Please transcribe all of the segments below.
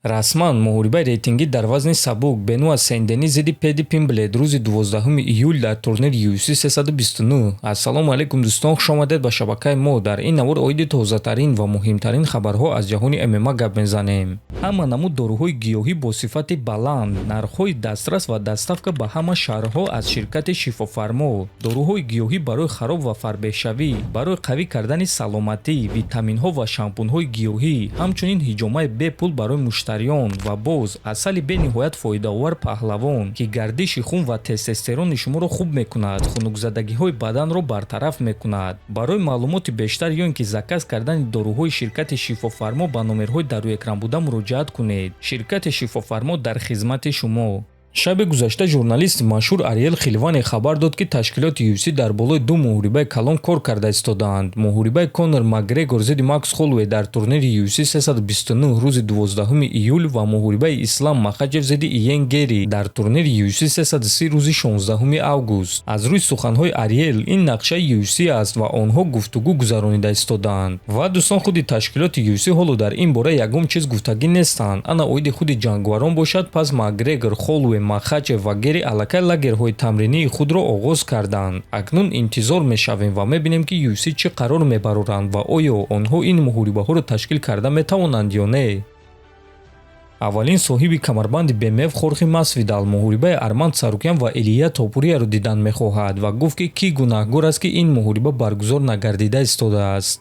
расман муҳорибаи рейтингӣ дар вазни сабук Бенуа Сен-Дени зидди Педи Пимблед рӯзи 12 июл дар турнири UFC 329. Ассалому алайкум дӯстон, хуш омадед ба шабакаи мо. Дар ин навор оиди тозатарин ва муҳимтарин хабарҳо аз ҷаҳони ММА гап мезанем. Ҳама намуд доруҳои гиёҳӣ бо сифати баланд, нархҳои дастрас ва дастафка ба ҳама шаҳрҳо аз ширкати Шифофармо. Доруҳои гиёҳӣ барои хароб ва фарбеҳшавӣ, барои қавӣ кардани саломатӣ, витаминҳо ва шампунҳои гиёҳӣ, ҳамчунин ҳиҷомаи бепул барои муштариён ва боз асали бениҳоят фоидаовар паҳлавон ки гардиши хун ва тестостерони шуморо хуб мекунад, хунукзадагиҳои баданро бартараф мекунад. Барои маълумоти бештар ё ин ки заказ кардани доруҳои ширкати Шифофармо ба номерҳои дар рӯи экран буда муроҷиат кунед. Ширкати Шифофармо дар хизмати шумо. шаби гузашта журналисти машҳур Ариел Хилване хабар дод ки ташкилоти UFC дар болои ду муҳорибаи калон кор карда истодаанд. Муҳорибаи Конор Макгрегор зидди Макс Холлоуэй дар турнири UFC 329 рӯзи 12 июл ва муҳорибаи Ислам Махачев зидди Иен Гери дар турнири UFC 330 рӯзи 16 август. Аз рӯи суханҳои Ариел ин нақшаи UFC аст ва онҳо гуфтугӯ гузаронида истодаанд. Ва дӯстон, худи ташкилоти UFC ҳоло дар ин бора ягон чиз гуфтагӣ нестанд. Ана оиди худи ҷангварон бошад, пас Макгрегор, Холлоуэй, Махачев ва Гери аллакай лагерҳои тамринии худро оғоз карданд. Акнун интизор мешавем ва мебинем ки UFC чӣ қарор мебароранд ва оё онҳо ин муҳорибаҳоро ташкил карда метавонанд ё не. аввалин соҳиби камарбанди БМФ Хорхе Масвидал муҳорибаи Арманд Сарукян ва Илия Топурияро дидан мехоҳад ва гуфт ки кӣ гунаҳгор аст ки ин муҳориба баргузор нагардида истодааст.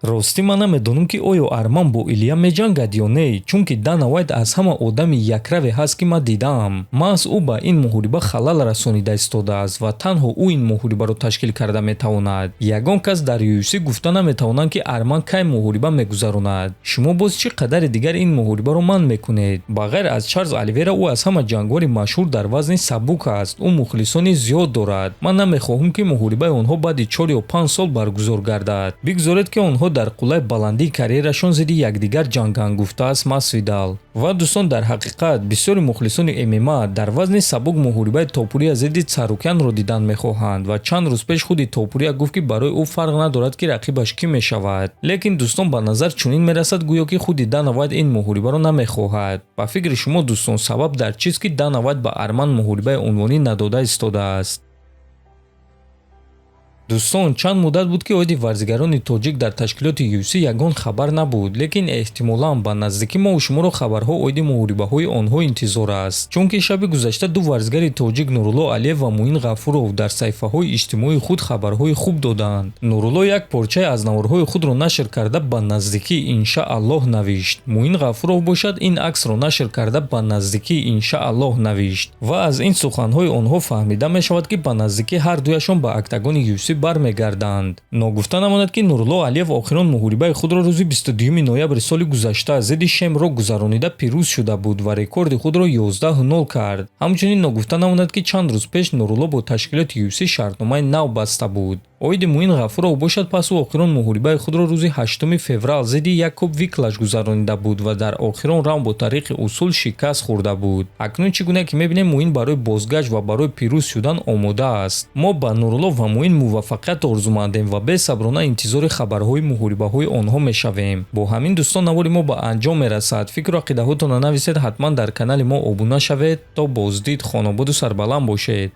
ростӣ ман намедонам ки оё Арман бо Илия меҷангад ё не, чунки Дана Вайт аз ҳама одами якраве ҳаст ки ман дидаам. маҳз ӯ ба ин муҳориба халал расонида истодааст ва танҳо ӯ ин муҳорибаро ташкил карда метавонад. Ягон кас дар UFC гуфта наметавонанд ки Арман кай муҳориба мегузаронад. Шумо боз чӣ қадари дигар ин муҳорибаро манъ мекунед? Ба ғайр аз Чарлз Оливера ӯ аз ҳама ҷангвори машҳур дар вазни сабук аст. ӯ мухлисони зиёд дорад. ман намехоҳам ки муҳорибаи онҳо баъди 4 ё 5 сол баргузор гардад. бигзоред ки онҳо дар қуллаи баландии карьерашон зидди якдигар ҷанганд, гуфтааст Масвидал. ва дӯстон, дар ҳақиқат бисёри мухлисони ММА дар вазни сабук муҳорибаи Топурия зидди Сарукянро дидан мехоҳанд ва чанд рӯз пеш худи Топурия гуфт ки барои ӯ фарқ надорад ки рақибаш кӣ мешавад. лекин дӯстон, ба назар чунин мерасад гӯё ки худи Дана Вайт ин муҳорибаро намехоҳад. ба фикри шумо дӯстон, сабаб дар чист ки Дана Вайт ба Арман муҳорибаи унвонӣ надода истодааст? дӯстон, чанд муддат буд ки оиди варзигарони тоҷик дар ташкилоти UFC ягон хабар набуд, лекин эҳтимолан ба наздикӣ мо шуморо хабарҳо оиди муҳорибаҳои онҳо интизор аст. чунки шаби гузашта ду варзигари тоҷик Нурулло Алиев ва Муин Ғафуров дар саҳифаҳои иҷтимоии худ хабарҳои хуб доданд. Нурулло як порчаи аз наворҳои худро нашр карда ба наздикӣ иншааллоҳ навишт. Муин Ғафуров бошад ин аксро нашр карда ба наздикӣ иншааллоҳ навишт. ва аз ин суханҳои онҳо фаҳмида мешавад ки ба наздикӣ ҳар дуяшон ба актагони UFC бармегарданд. Ногуфта намонад ки Нурулло Алиев охирон муҳорибаи худро рӯзи 22 ноябри соли гузашта зидди Шемрок гузаронида пирӯз шуда буд ва рекорди худро 11-0 кард. ҳамчунин ногуфта намонад ки чанд рӯз пеш Нурулло бо ташкилоти UFC шартномаи нав баста буд. оиди Муин Ғафуров бошад, пас ӯ охирон муҳорибаи худро рӯзи 8 феврал зидди Якоб Виклаш гузаронида буд ва дар охирон раунд бо тариқи усул шикаст хӯрда буд. акнун чӣ гуна ки мебинем Муин барои бозгашт ва барои пирӯз шудан омода аст. мо ба Нурулло ва Муин муваффақият орзумандем ва бесаброна интизори хабарҳои муҳорибаҳои онҳо мешавем. бо ҳамин дӯстон, навори мо ба анҷом мерасад. фикру ақидаҳотонро нависед, ҳатман дар канали мо обуна шавед. то боздид, хонободу сарбаланд бошед.